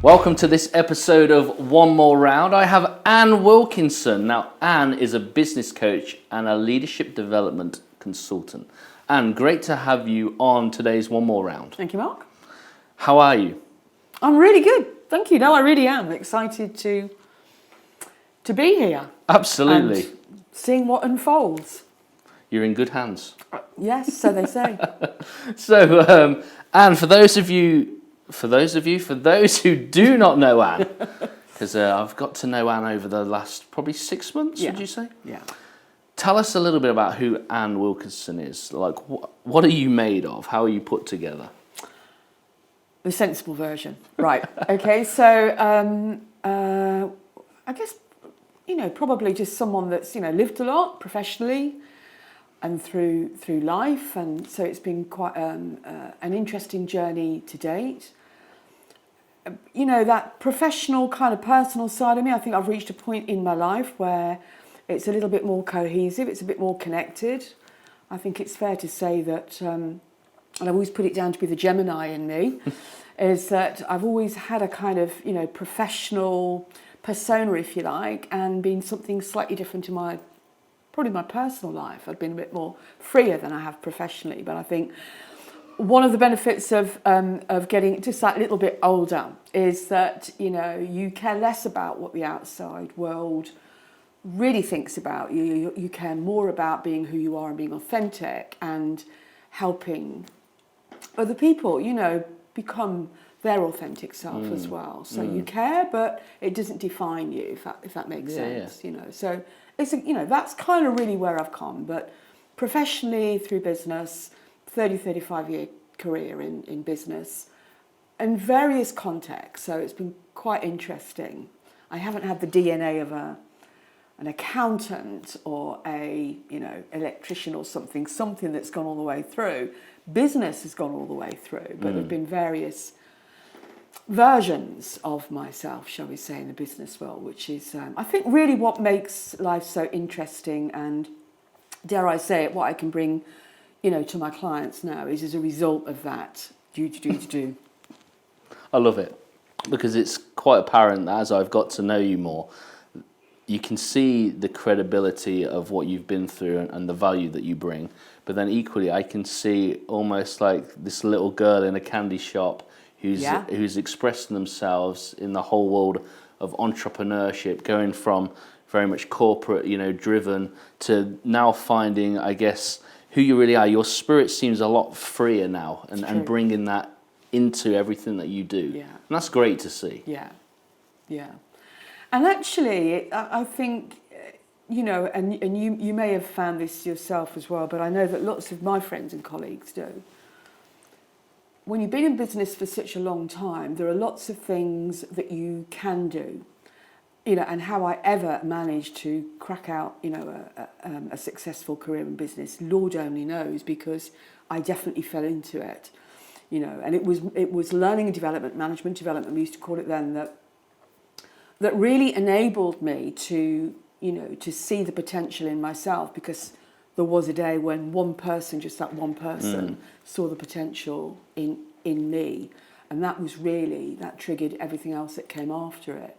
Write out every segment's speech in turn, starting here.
Welcome to this episode of One More Round. I have Anne Wilkinson. Now, Anne is a business coach and a leadership development consultant. Anne, great to have you on today's One More Round. Thank you, Mark. How are you? I'm really good. Thank you. No, I really am excited to be here. Absolutely. And seeing what unfolds. You're in good hands. Yes, so they say. So, Anne, for those who do not know Anne, because I've got to know Anne over the last probably 6 months, would you say? Yeah. Tell us a little bit about who Anne Wilkinson is. Like, what are you made of? How are you put together? The sensible version. Right. Okay, so I guess, probably just someone that's, lived a lot professionally and through life. And so it's been quite an interesting journey to date. That professional kind of personal side of me, I think I've reached a point in my life where it's a little bit more cohesive, it's a bit more connected. I think it's fair to say that, and I always put it down to be the Gemini in me, is that I've always had a kind of, professional persona, if you like, and been something slightly different in my personal life. I've been a bit more freer than I have professionally, but I think one of the benefits of getting just that little bit older is that, you care less about what the outside world really thinks about you. You care more about being who you are and being authentic and helping other people, become their authentic self as well. So you care, but it doesn't define you, if that makes sense. Yeah. So it's that's kind of really where I've come. But professionally, through business, 35-year career in business and various contexts. So it's been quite interesting. I haven't had the DNA of an accountant or a electrician or something that's gone all the way through. Business has gone all the way through, but there have been various versions of myself, shall we say, in the business world, which is, I think, really what makes life so interesting and, dare I say it, what I can bring, to my clients now is as a result of that. Do. I love it because it's quite apparent that as I've got to know you more, you can see the credibility of what you've been through and the value that you bring. But then equally, I can see almost like this little girl in a candy shop who's expressing themselves in the whole world of entrepreneurship, going from very much corporate, driven to now finding, I guess, who you really are. Your spirit seems a lot freer now and bringing that into everything that you do. Yeah. And that's great to see. Yeah. And actually, I think, and you may have found this yourself as well, but I know that lots of my friends and colleagues do. When you've been in business for such a long time, there are lots of things that you can do. And how I ever managed to crack out, a successful career in business, Lord only knows, because I definitely fell into it. And it was learning and development, management development, we used to call it then, that really enabled me to see the potential in myself, because there was a day when just that one person saw the potential in me, and that triggered everything else that came after it.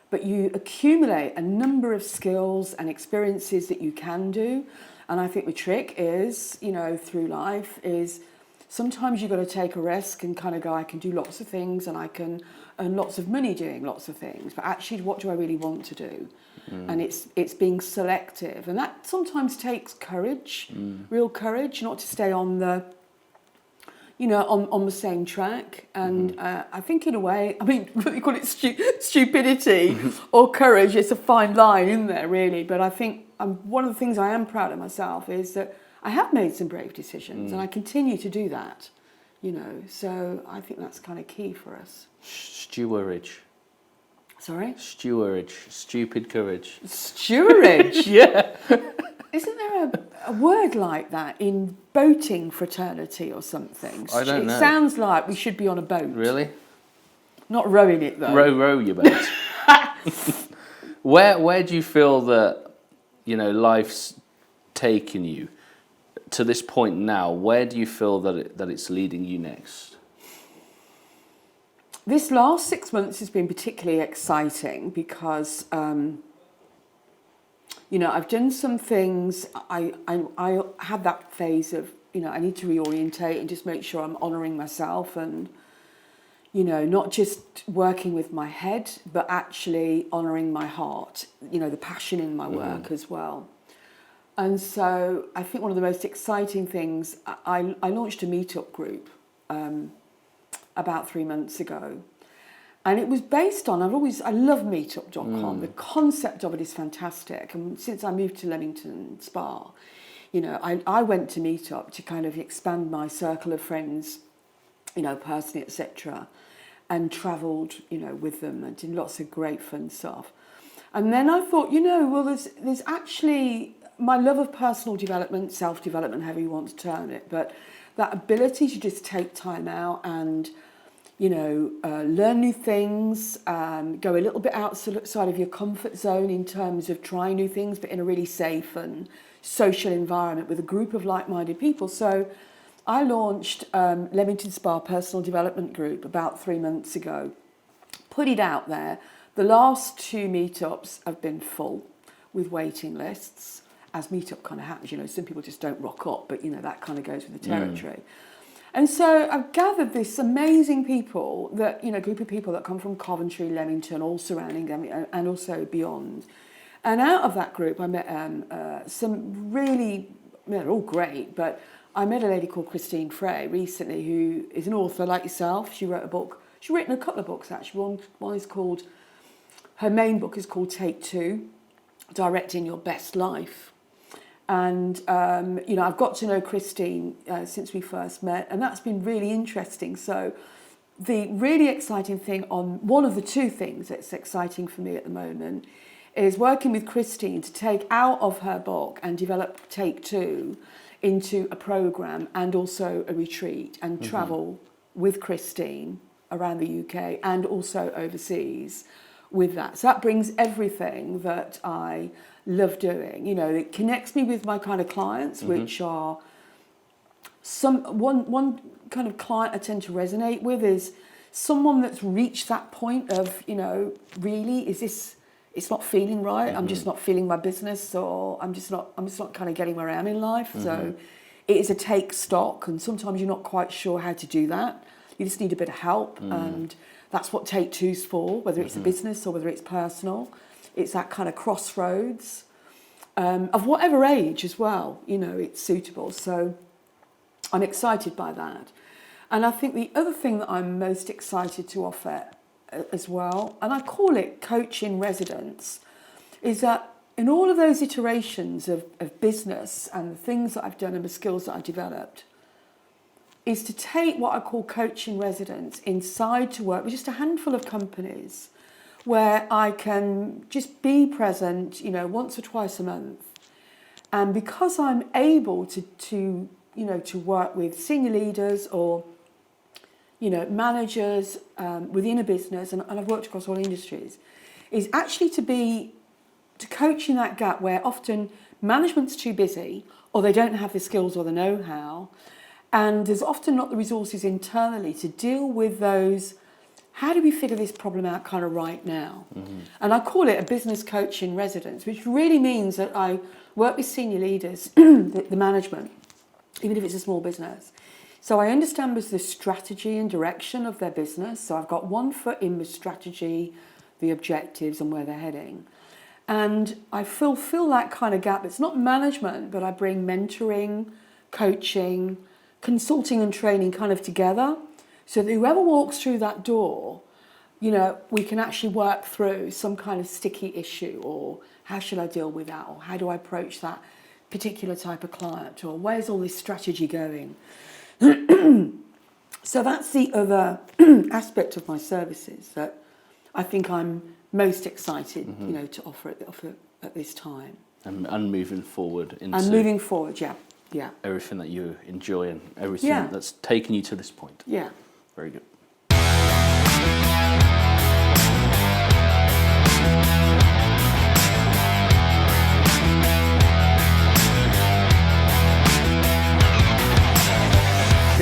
But you accumulate a number of skills and experiences that you can do, and I think the trick is, through life, is sometimes you've got to take a risk and kind of go, I can do lots of things and I can earn lots of money doing lots of things, but actually what do I really want to do? And it's being selective, and that sometimes takes courage, real courage, not to stay on the on the same track. And I think in a way, you call it stupidity or courage, it's a fine line, isn't there, really? But I think one of the things I am proud of myself is that I have made some brave decisions and I continue to do that, so I think that's kind of key for us. Stewarage. Sorry? Stewarage. Stupid courage. Stewarage? Yeah. Isn't there a word like that in boating fraternity or something? I don't know. It sounds like we should be on a boat. Really? Not rowing it, though. Row your boat. Where do you feel that, life's taken you to this point now? Where do you feel that it's leading you next? This last 6 months has been particularly exciting because, I've done some things. I had that phase of, I need to reorientate and just make sure I'm honouring myself and, not just working with my head, but actually honouring my heart, the passion in my work as well. And so I think one of the most exciting things, I launched a meetup group about 3 months ago. And it was based on, I love meetup.com. The concept of it is fantastic. And since I moved to Leamington Spa, I went to Meetup to kind of expand my circle of friends, personally, etc. And travelled, with them and did lots of great fun stuff. And then I thought, there's actually my love of personal development, self-development, however you want to term it, but that ability to just take time out and learn new things, go a little bit outside of your comfort zone in terms of trying new things, but in a really safe and social environment with a group of like-minded people. So I launched Leamington Spa Personal Development Group about 3 months ago, put it out there. The last 2 meetups have been full with waiting lists, as meetup kind of happens. Some people just don't rock up, but, that kind of goes with the territory. And so I've gathered this amazing people that, group of people that come from Coventry, Leamington, all surrounding them, and also beyond. And out of that group, I met some really, they're all great, but I met a lady called Christine Frey recently, who is an author like yourself. She wrote a book. She's written a couple of books, actually. One is called, her main book is called Take Two, Directing Your Best Life. And, I've got to know Christine since we first met, and that's been really interesting. So the really exciting thing one of the 2 things that's exciting for me at the moment is working with Christine to take out of her book and develop Take Two into a programme and also a retreat and travel with Christine around the UK and also overseas with that. So that brings everything that I love doing. It connects me with my kind of clients, which are one kind of client I tend to resonate with is someone that's reached that point of, really, it's not feeling right. I'm just not feeling my business, or I'm just not kind of getting where I am in life. So it is a take stock, and sometimes you're not quite sure how to do that. You just need a bit of help, and that's what Take Two's for, whether it's a business or whether it's personal. It's that kind of crossroads of whatever age as well, it's suitable. So I'm excited by that. And I think the other thing that I'm most excited to offer as well, and I call it coach in residence, is that in all of those iterations of business and the things that I've done and the skills that I've developed, is to take what I call coach in residence inside to work with just a handful of companies where I can just be present, once or twice a month. And because I'm able to work with senior leaders or, managers within a business, and I've worked across all industries, is actually to coach in that gap where often management's too busy or they don't have the skills or the know-how, and there's often not the resources internally to deal with those. How do we figure this problem out kind of right now? And I call it a business coach in residence, which really means that I work with senior leaders, the management, even if it's a small business. So I understand the strategy and direction of their business. So I've got one foot in the strategy, the objectives and where they're heading. And I fulfill that kind of gap. It's not management, but I bring mentoring, coaching, consulting and training kind of together. So that whoever walks through that door, we can actually work through some kind of sticky issue, or how should I deal with that, or how do I approach that particular type of client, or where's all this strategy going? So that's the other aspect of my services that I think I'm most excited, to offer at this time. And moving forward into... And moving forward, yeah. Everything that you enjoy and everything that's taken you to this point. Yeah. Very good.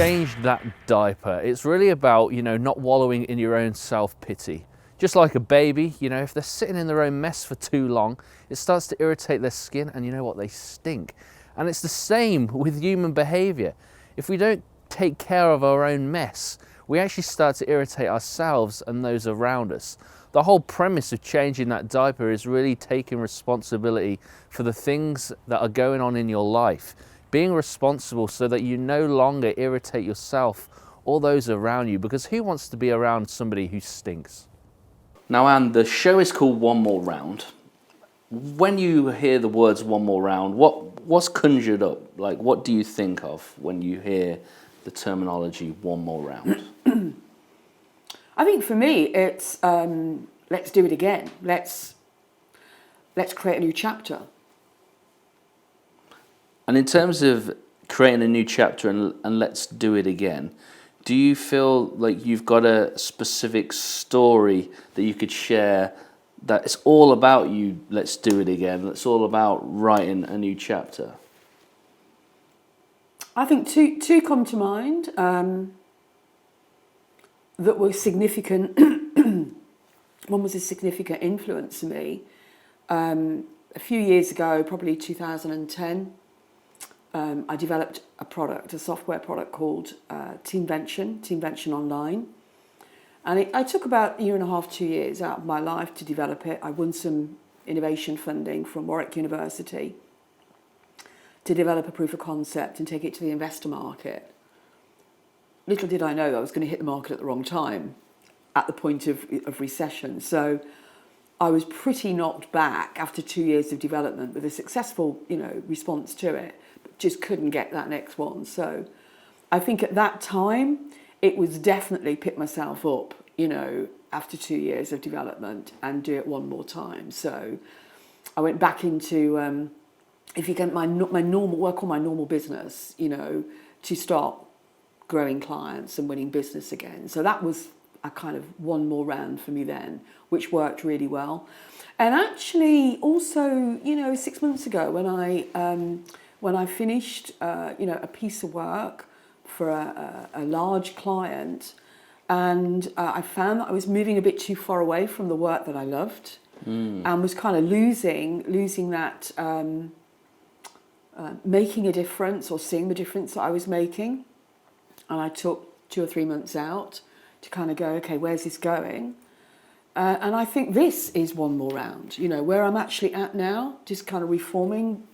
changed that diaper. It's really about, not wallowing in your own self-pity. Just like a baby, if they're sitting in their own mess for too long, it starts to irritate their skin, and you know what, they stink. And it's the same with human behavior. If we don't take care of our own mess, we actually start to irritate ourselves and those around us. The whole premise of changing that diaper is really taking responsibility for the things that are going on in your life. Being responsible so that you no longer irritate yourself or those around you, because who wants to be around somebody who stinks? Now, Anne, the show is called One More Round. When you hear the words one more round, what's conjured up? Like, what do you think of when you hear the terminology one more round? I think for me, it's let's do it again. Let's create a new chapter. And in terms of creating a new chapter and let's do it again, do you feel like you've got a specific story that you could share that it's all about you, let's do it again, that's all about writing a new chapter? I think two come to mind that were significant. One was a significant influence to me. A few years ago, probably 2010, I developed a software product called Teamvention Online. And I took about a year and a half, 2 years out of my life to develop it. I won some innovation funding from Warwick University to develop a proof of concept and take it to the investor market. Little did I know I was going to hit the market at the wrong time, at the point of recession. So I was pretty knocked back after 2 years of development with a successful, response to it, but just couldn't get that next one. So I think at that time, it was definitely pick myself up, after 2 years of development and do it one more time. So I went back into, if you get my normal work on my normal business, to start growing clients and winning business again. So that was a kind of one more round for me then, which worked really well. And actually also, 6 months ago when I finished, a piece of work for a large client, and I found that I was moving a bit too far away from the work that I loved, and was kind of losing that making a difference or seeing the difference that I was making. And I took 2 or 3 months out to kind of go, okay, where's this going? And I think this is one more round, where I'm actually at now, just kind of reforming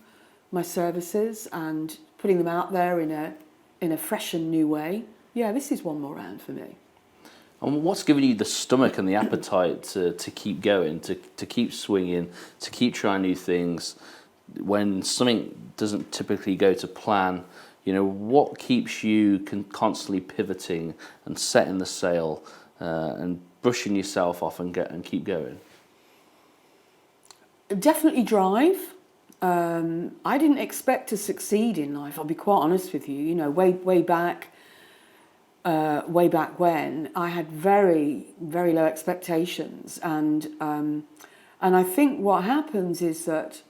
my services and putting them out there in a fresh and new way. Yeah, this is one more round for me. And what's given you the stomach and the appetite to keep going, to keep swinging, to keep trying new things when something doesn't typically go to plan? What keeps you constantly pivoting and setting the sail and brushing yourself off and keep going? Definitely drive. I didn't expect to succeed in life, I'll be quite honest with you. Way back when, I had very, very low expectations. And I think what happens is that,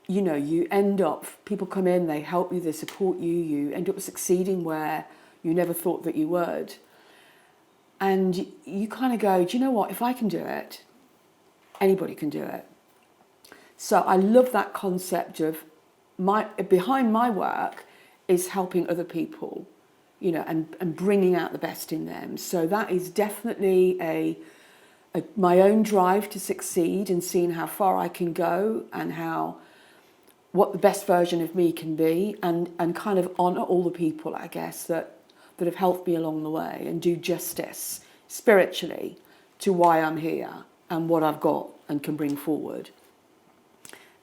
you end up, people come in, they help you, they support you, you end up succeeding where you never thought that you would. And you kind of go, do you know what, if I can do it, anybody can do it. So I love that concept of behind my work is helping other people, and bringing out the best in them. So that is definitely my own drive to succeed and seeing how far I can go and what the best version of me can be, and kind of honour all the people, I guess, that have helped me along the way, and do justice spiritually to why I'm here and what I've got and can bring forward.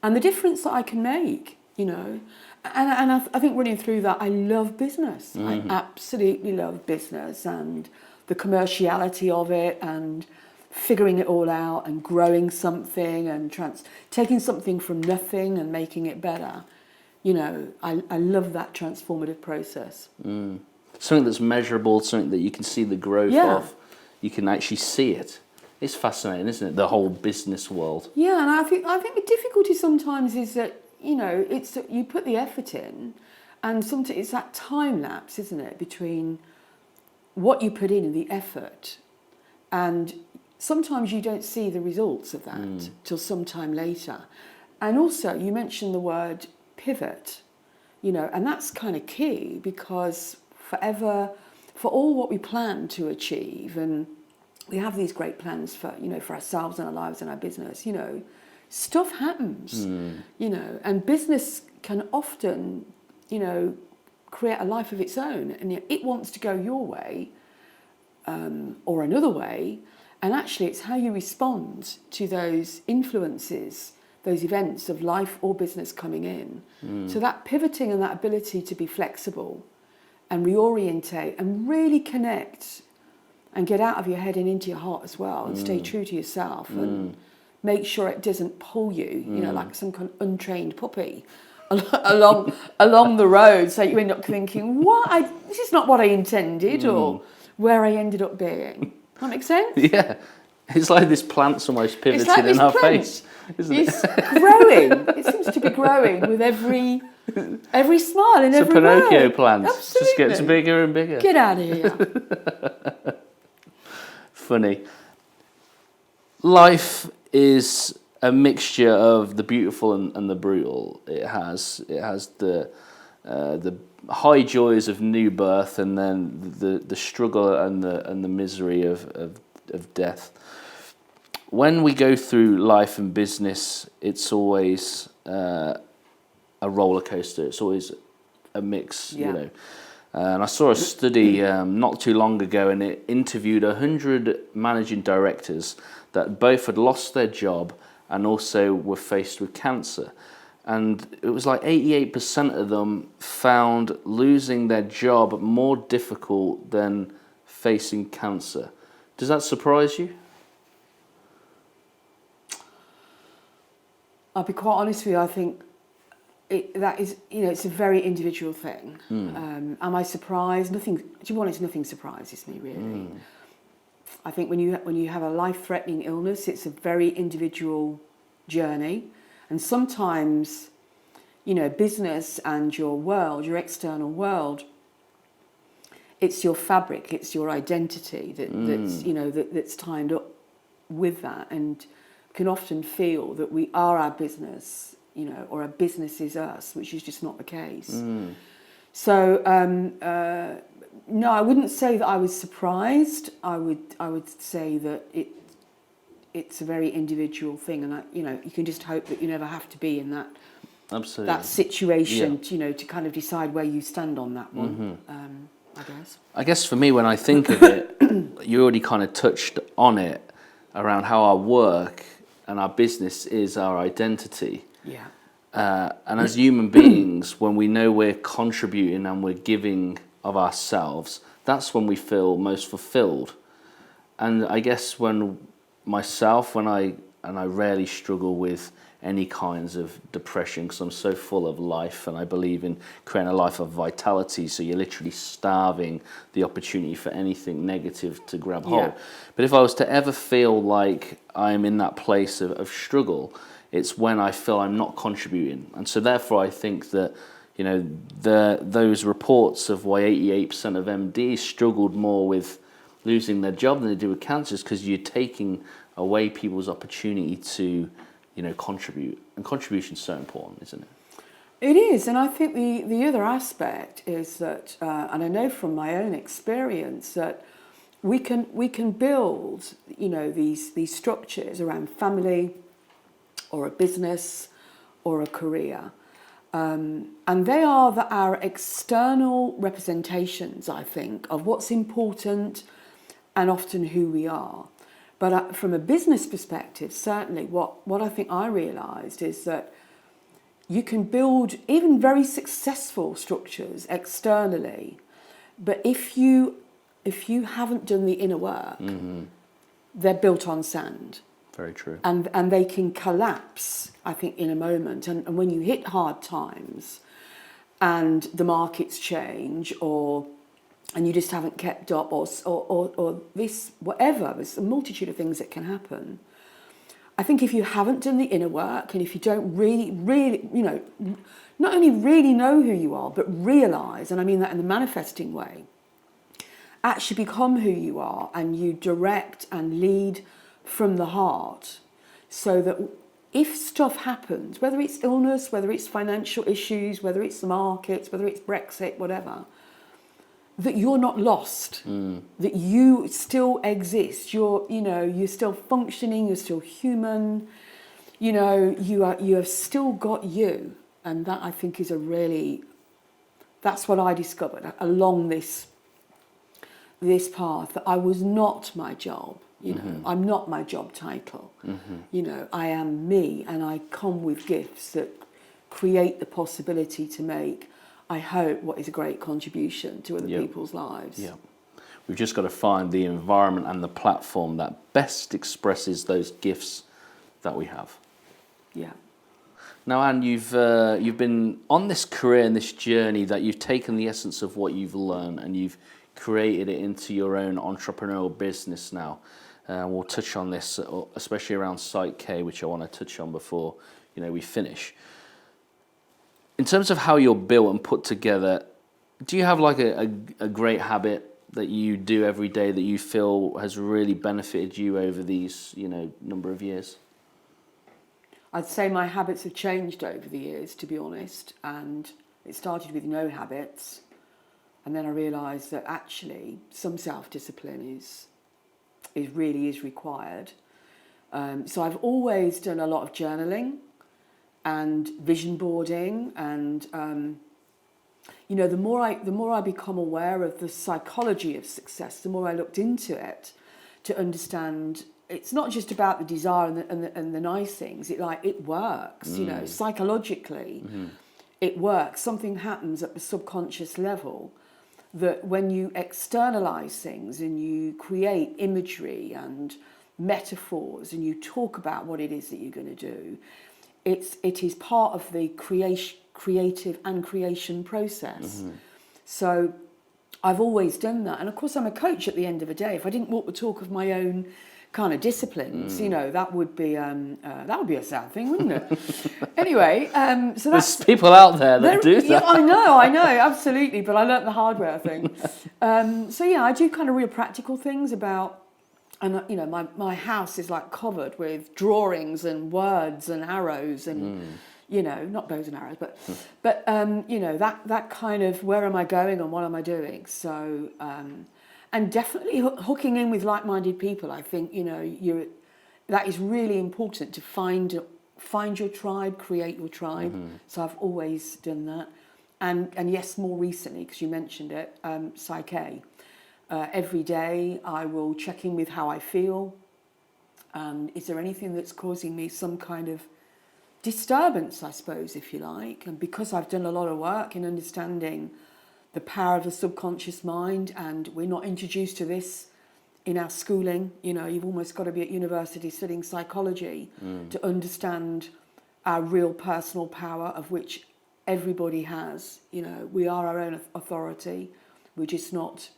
And the difference that I can make, And I think running through that, I love business. Mm-hmm. I absolutely love business and the commerciality of it and figuring it all out and growing something and taking something from nothing and making it better. I love that transformative process. Something that's measurable, something that you can see the growth of. You can actually see it. It's fascinating, isn't it? The whole business world. Yeah, and I think the difficulty sometimes is that, it's that you put the effort in And sometimes it's that time lapse, isn't it, between what you put in and the effort, and sometimes you don't see the results of that till some time later. And also, you mentioned the word pivot, you know, and that's kind of key, because for all what we plan to achieve, and we have these great plans for, you know, for ourselves and our lives and our business, you know, stuff happens, you know, and business can often, you know, create a life of its own, and it wants to go your way or another way, and actually it's how you respond to those influences, those events of life or business coming in. So that pivoting and that ability to be flexible and reorientate and really connect and get out of your head and into your heart as well, and stay true to yourself and make sure it doesn't pull you, you know, like some kind of untrained puppy along the road, so you end up thinking, this is not what I intended, or where I ended up being. That make sense? Yeah. It's like this plant's almost pivoted in our face, isn't it? It's growing. It seems to be growing with every smile and every word. It's a Pinocchio plant. Absolutely. Just gets bigger and bigger. Get out of here. Funny. Life is a mixture of the beautiful and the brutal. It has the high joys of new birth, and then the struggle and the misery of death. When we go through life and business, it's always a roller coaster. It's always a mix, you know. And I saw a study not too long ago, and it interviewed 100 managing directors that both had lost their job and also were faced with cancer. And it was like 88% of them found losing their job more difficult than facing cancer. Does that surprise you? I'll be quite honest with you, I think that is, you know, it's a very individual thing. Am I surprised? Nothing. To be honest, nothing surprises me really. I think when you have a life-threatening illness, it's a very individual journey, and sometimes, you know, business and your world, your external world, it's your fabric, it's your identity that's, you know, that's tied up with that, and can often feel that we are our business, you know, or our business is us, which is just not the case. So no, I wouldn't say that I was surprised. I would say that it's a very individual thing, and you know, you can just hope that you never have to be in that that situation, you know, to kind of decide where you stand on that one. I guess for me, when I think of it, you already kind of touched on it around how our work and our business is our identity. And as human beings, when we know we're contributing and we're giving of ourselves, that's when we feel most fulfilled. And I guess when I rarely struggle with any kinds of depression, because I'm so full of life, and I believe in creating a life of vitality, so you're literally starving the opportunity for anything negative to grab hold. But if I was to ever feel like I'm in that place of struggle, it's when I feel I'm not contributing. And so therefore I think that, you know, those reports of why 88% of MDs struggled more with losing their job than they do with cancer is because you're taking away people's opportunity to, you know, contribute. And contribution is so important, isn't it? It is, and I think the other aspect is that, and I know from my own experience, that we can build, you know, these structures around family, or a business, or a career, and they are our external representations, I think, of what's important and often who we are. But from a business perspective, certainly what I think I realised is that you can build even very successful structures externally, but if you haven't done the inner work, they're built on sand. Very true. And they can collapse, I think, in a moment. And when you hit hard times and the markets change, and you just haven't kept up, or this, whatever, there's a multitude of things that can happen. I think if you haven't done the inner work, and if you don't really, not only really know who you are, but realise, and I mean that in the manifesting way, actually become who you are, and you direct and lead from the heart, so that if stuff happens, whether it's illness, whether it's financial issues, whether it's the markets, whether it's Brexit, whatever, that you're not lost, that you still exist. You're still functioning. You're still human. You have still got you, and that I think is that's what I discovered along this path, that I was not my job. I'm not my job title. I am me, and I come with gifts that create the possibility to make, I hope, what is a great contribution to other people's lives. Yeah. We've just got to find the environment and the platform that best expresses those gifts that we have. Yeah. Now, Anne, you've been on this career and this journey that you've taken the essence of what you've learned and you've created it into your own entrepreneurial business now. We'll touch on this, especially around psyche, which I want to touch on before we finish. In terms of how you're built and put together, do you have like a great habit that you do every day that you feel has really benefited you over these number of years? I'd say my habits have changed over the years, to be honest, and it started with no habits, and then I realised that actually some self-discipline is really required. So I've always done a lot of journaling and vision boarding, and the more I become aware of the psychology of success, the more I looked into it to understand it's not just about the desire and the nice things. It works, psychologically. It works. Something happens at the subconscious level that when you externalize things and you create imagery and metaphors and you talk about what it is that you're going to do, it is part of the creation process. So I've always done that, and of course I'm a coach at the end of the day. If I didn't walk the talk of my own kind of disciplines, that would be a sad thing, wouldn't it? Anyway, so that's, there's people out there that do that. Yeah, I know, absolutely. But I learnt the hard way, I think. So yeah, I do kind of real practical things about, and my house is like covered with drawings and words and arrows and not bows and arrows, but that kind of, where am I going and what am I doing? So. And definitely hooking in with like-minded people. I think that is really important, to find your tribe, create your tribe. So I've always done that, and yes, more recently, because you mentioned it, psyche. Every day I will check in with how I feel. Is there anything that's causing me some kind of disturbance, I suppose, if you like? And because I've done a lot of work in understanding the power of the subconscious mind, and we're not introduced to this in our schooling. You've almost got to be at university studying psychology to understand our real personal power, of which everybody has. We are our own authority. We're just not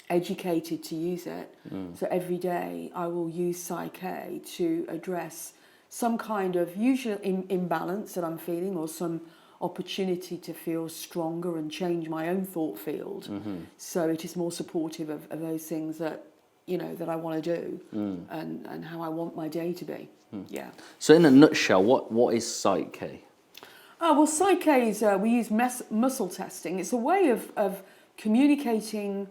educated to use it. So every day I will use psyche to address some kind of usual imbalance that I'm feeling, or some opportunity to feel stronger and change my own thought field. So it is more supportive of those things that that I want to do, and how I want my day to be. Yeah. So in a nutshell, what is psyche? Oh, well, psyche is, we use muscle testing. It's a way of communicating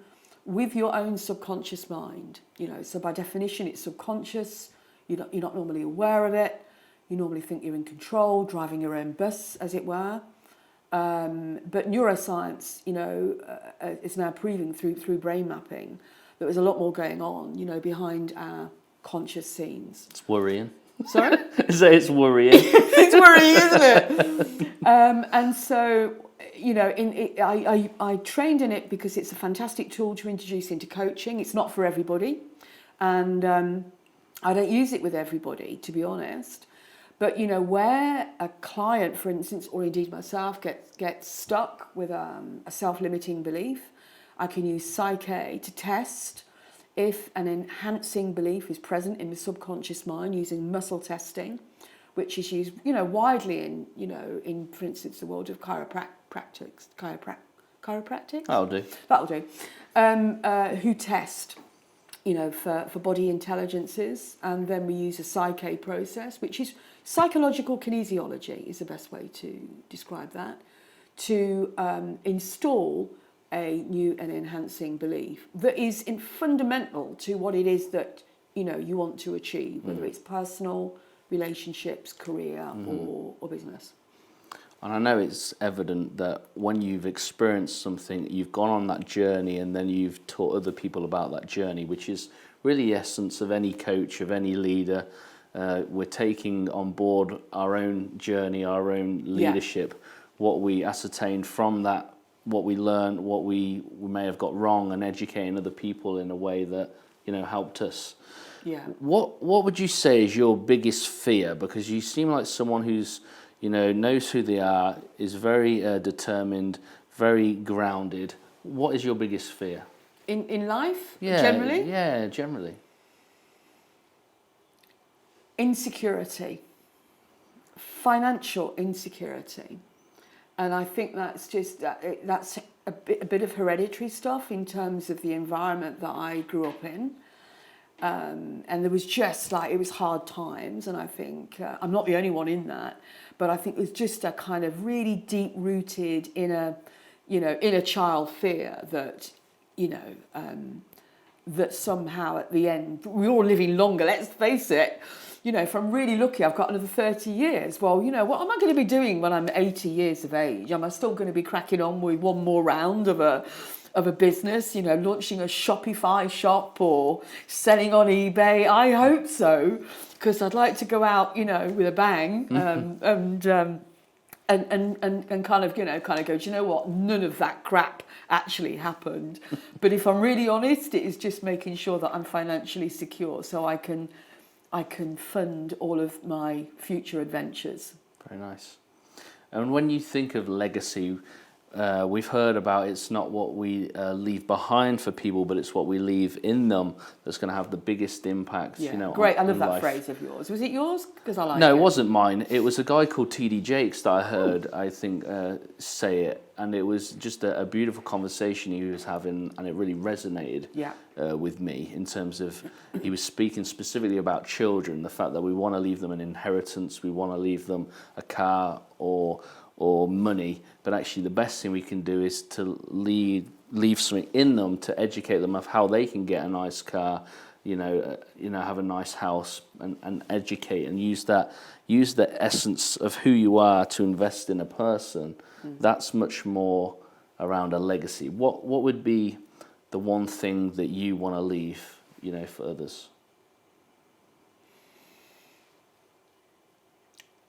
with your own subconscious mind. So by definition, it's subconscious. You're not normally aware of it. You normally think you're in control, driving your own bus, as it were. But neuroscience, is now proving through brain mapping that there's a lot more going on, behind our conscious scenes. It's worrying. Sorry? So it's worrying. It's worrying, isn't it? And so, I trained in it because it's a fantastic tool to introduce into coaching. It's not for everybody. And I don't use it with everybody, to be honest. But, where a client, for instance, or indeed myself, gets stuck with a self-limiting belief, I can use psyche to test if an enhancing belief is present in the subconscious mind using muscle testing, which is used, widely in, for instance, the world of chiropractics. That'll do. Who test, for body intelligences, and then we use a psyche process, which is psychological kinesiology, is the best way to describe that, to install a new and enhancing belief that is fundamental to what it is that you want to achieve, whether it's personal, relationships, career, or business. And I know it's evident that when you've experienced something, you've gone on that journey, and then you've taught other people about that journey, which is really the essence of any coach, of any leader. We're taking on board our own journey, our own leadership, what we ascertained from that, what we learned, what we may have got wrong, and educating other people in a way that helped us. Yeah. What would you say is your biggest fear? Because you seem like someone who's knows who they are, is very determined, very grounded. What is your biggest fear? In life, yeah, generally? Yeah, generally. Insecurity. Financial insecurity. And I think that's just, that's a bit of hereditary stuff in terms of the environment that I grew up in. And there was just it was hard times, and I think I'm not the only one in that, but I think it was just a kind of really deep rooted inner child fear that that somehow at the end we're all living longer. Let's face it. If I'm really lucky, I've got another 30 years. Well, what am I going to be doing when I'm 80 years of age? Am I still going to be cracking on with one more round of a business, launching a Shopify shop or selling on eBay? I hope so, because I'd like to go out, with a bang, and kind of go, do you know what? None of that crap actually happened. But if I'm really honest, it is just making sure that I'm financially secure so I can fund all of my future adventures. Very nice. And when you think of legacy, we've heard about it's not what we leave behind for people, but it's what we leave in them that's going to have the biggest impact. Yeah, great. I love that life. Phrase of yours. Was it yours? Because I like it. No, it wasn't mine. It was a guy called T.D. Jakes that I heard, I think, say it. And it was just a beautiful conversation he was having, and it really resonated with me in terms of, he was speaking specifically about children, the fact that we want to leave them an inheritance, we want to leave them a car or money, but actually the best thing we can do is to leave something in them to educate them of how they can get a nice car, have a nice house, and educate and use the essence of who you are to invest in a person. That's much more around a legacy. What would be the one thing that you want to leave, for others?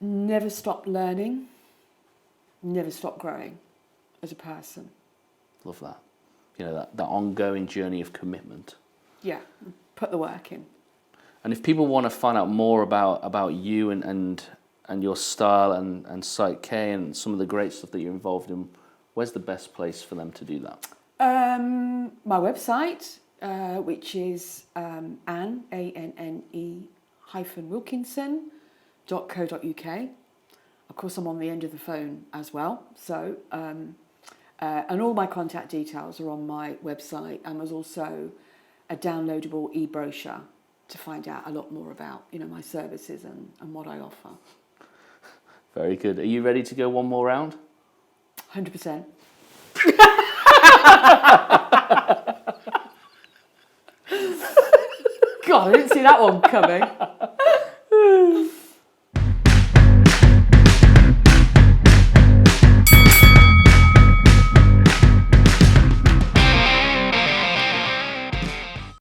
Never stop learning. Never stop growing as a person. Love that. That ongoing journey of commitment. Yeah, put the work in. And if people want to find out more about you and your style and psyche and some of the great stuff that you're involved in, where's the best place for them to do that? My website, which is Anne, Wilkinson.co.uk. Of course, I'm on the end of the phone as well. So, and all my contact details are on my website. And there's also a downloadable e-brochure to find out a lot more about, my services and what I offer. Very good. Are you ready to go one more round? 100%. God, I didn't see that one coming.